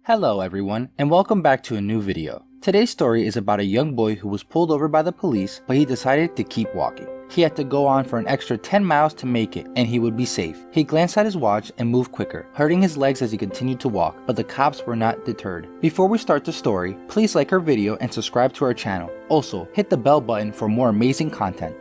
Hello everyone, and welcome back to a new video. Today's story is about a young boy who was pulled over by the police, but he decided to keep walking. He had to go on for an extra 10 miles to make it, and he would be safe. He glanced at his watch and moved quicker, hurting his legs as he continued to walk, but the cops were not deterred. Before we start the story, please like our video and subscribe to our channel. Also, hit the bell button for more amazing content.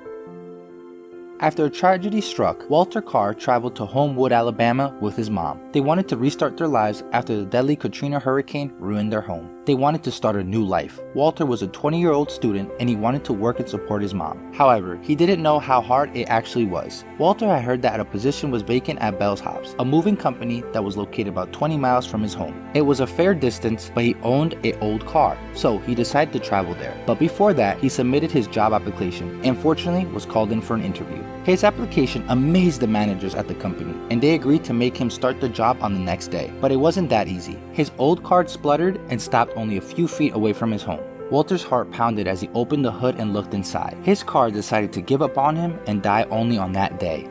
After a tragedy struck, Walter Carr traveled to Homewood, Alabama with his mom. They wanted to restart their lives after the deadly Katrina hurricane ruined their home. They wanted to start a new life. Walter was a 20-year-old student and he wanted to work and support his mom. However, he didn't know how hard it actually was. Walter had heard that a position was vacant at Bellhops, a moving company that was located about 20 miles from his home. It was a fair distance, but he owned an old car, so he decided to travel there. But before that, he submitted his job application and fortunately was called in for an interview. His application amazed the managers at the company, and they agreed to make him start the job on the next day. But it wasn't that easy. His old car sputtered and stopped only a few feet away from his home. Walter's heart pounded as he opened the hood and looked inside. His car decided to give up on him and die only on that day.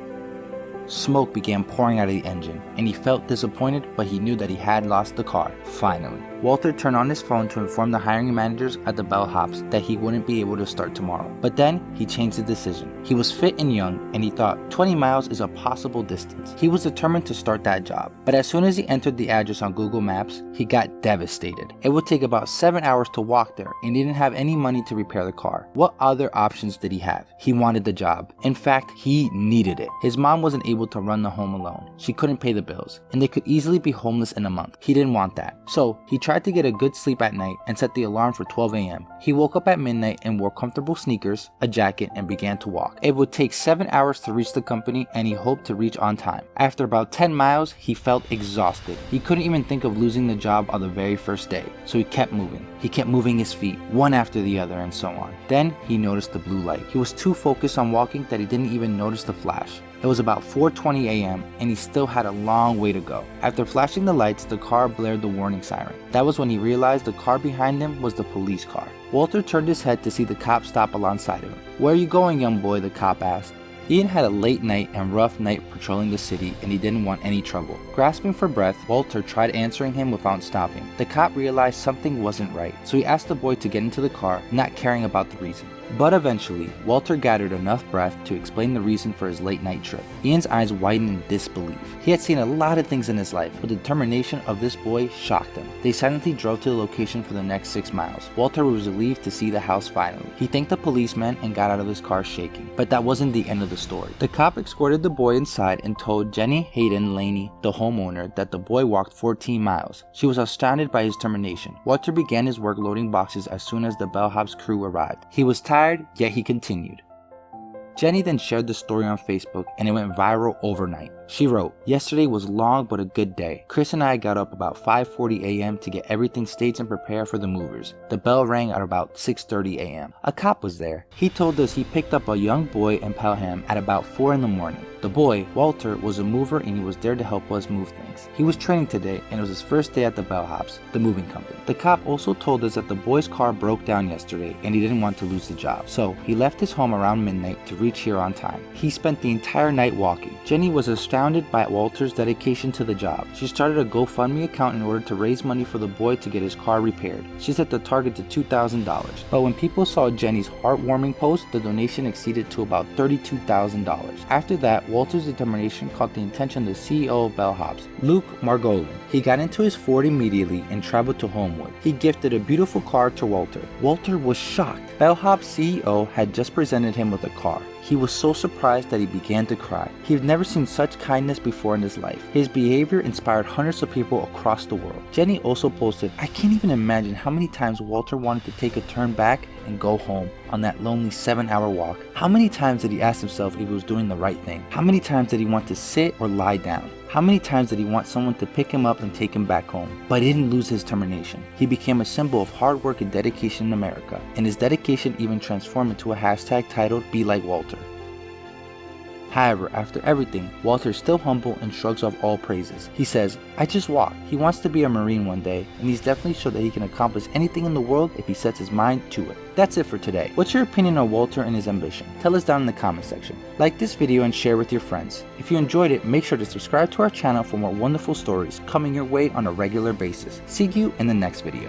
Smoke began pouring out of the engine, and he felt disappointed, but he knew that he had lost the car. Finally, Walter turned on his phone to inform the hiring managers at the Bellhops that he wouldn't be able to start tomorrow. But then, he changed his decision. He was fit and young, and he thought 20 miles is a possible distance. He was determined to start that job. But as soon as he entered the address on Google Maps, he got devastated. It would take about 7 hours to walk there, and he didn't have any money to repair the car. What other options did he have? He wanted the job. In fact, he needed it. His mom wasn't able to run the home alone. She couldn't pay the bills, and they could easily be homeless in a month. He didn't want that. So he tried to get a good sleep at night and set the alarm for 12 a.m. He woke up at midnight and wore comfortable sneakers, a jacket, and began to walk. It would take 7 hours to reach the company, and he hoped to reach on time. After about 10 miles, he felt exhausted. He couldn't even think of losing the job on the very first day, so he kept moving. He kept moving his feet, one after the other, and so on. Then he noticed the blue light. He was too focused on walking that he didn't even notice the flash. It was about 4:20 a.m. and he still had a long way to go. After flashing the lights, the car blared the warning siren. That was when he realized the car behind him was the police car. Walter turned his head to see the cop stop alongside of him. "Where are you going, young boy?" the cop asked. Ian had a late night and rough night patrolling the city, and he didn't want any trouble. Grasping for breath, Walter tried answering him without stopping. The cop realized something wasn't right, so he asked the boy to get into the car, not caring about the reason. But eventually, Walter gathered enough breath to explain the reason for his late night trip. Ian's eyes widened in disbelief. He had seen a lot of things in his life, but the determination of this boy shocked him. They silently drove to the location for the next 6 miles. Walter was relieved to see the house finally. He thanked the policeman and got out of his car shaking. But that wasn't the end of the story. The cop escorted the boy inside and told Jenny Hayden Laney, the homeowner, that the boy walked 14 miles. She was astounded by his determination. Walter began his work loading boxes as soon as the Bellhops crew arrived. He was tired, yet he continued. Jenny then shared the story on Facebook and it went viral overnight. She wrote, "Yesterday was long but a good day. Chris and I got up about 5:40 a.m. to get everything staged and prepared for the movers. The bell rang at about 6:30 a.m. A cop was there. He told us he picked up a young boy in Pelham at about 4 in the morning. The boy, Walter, was a mover and he was there to help us move things. He was training today and it was his first day at the Bellhops, the moving company. The cop also told us that the boy's car broke down yesterday and he didn't want to lose the job. So he left his home around midnight to reach here on time. He spent the entire night walking." Jenny was astounded by Walter's dedication to the job. She started a GoFundMe account in order to raise money for the boy to get his car repaired. She set the target to $2,000. But when people saw Jenny's heartwarming post, the donation exceeded to about $32,000. After that, Walter's determination caught the attention of the CEO of Bellhops, Luke Margolin. He got into his Ford immediately and traveled to Homewood. He gifted a beautiful car to Walter. Walter was shocked. Bellhops CEO had just presented him with a car. He was so surprised that he began to cry. He had never seen such kindness before in his life. His behavior inspired hundreds of people across the world. Jenny also posted, "I can't even imagine how many times Walter wanted to take a turn back and go home on that lonely 7-hour walk. How many times did he ask himself if he was doing the right thing? How many times did he want to sit or lie down? How many times did he want someone to pick him up and take him back home?" But he didn't lose his determination. He became a symbol of hard work and dedication in America, and his dedication even transformed into a hashtag titled "Be Like Walter." However, after everything, Walter is still humble and shrugs off all praises. He says, "I just walk." He wants to be a Marine one day, and he's definitely showed that he can accomplish anything in the world if he sets his mind to it. That's it for today. What's your opinion on Walter and his ambition? Tell us down in the comment section. Like this video and share with your friends. If you enjoyed it, make sure to subscribe to our channel for more wonderful stories coming your way on a regular basis. See you in the next video.